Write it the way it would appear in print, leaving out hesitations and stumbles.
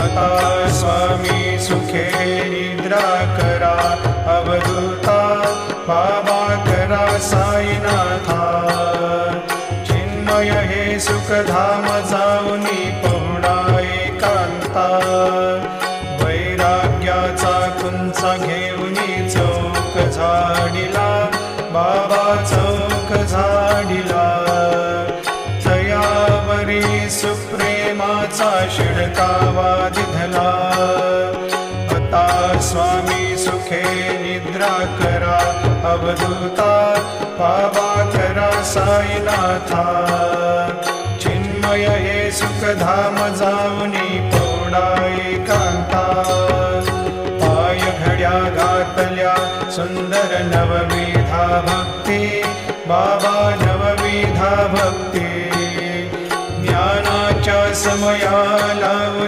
आता स्वामी सुखे निद्रा करा, अवधूता बाबा करा साईनाथा। चिन्मय हे सुखधाम जाऊनी पहुडा एकांता, वैराग्याचा कुंचा घेऊनी चौक झाडिला, बाबा चौक झाडिला। तयावरी सुप्रेमाचा शिडकावा दिधला, आता स्वामी सुखे निद्रा करा, अवधूता बाबा करा साईनाथा। चिन्मय हे सुखधाम जाऊनी पहुडा एकांता, पाय घड्या घातल्या सुंदर नवविधा भक्ती, बाबा नवविधा भक्ती। ज्ञानाच्या समया लावून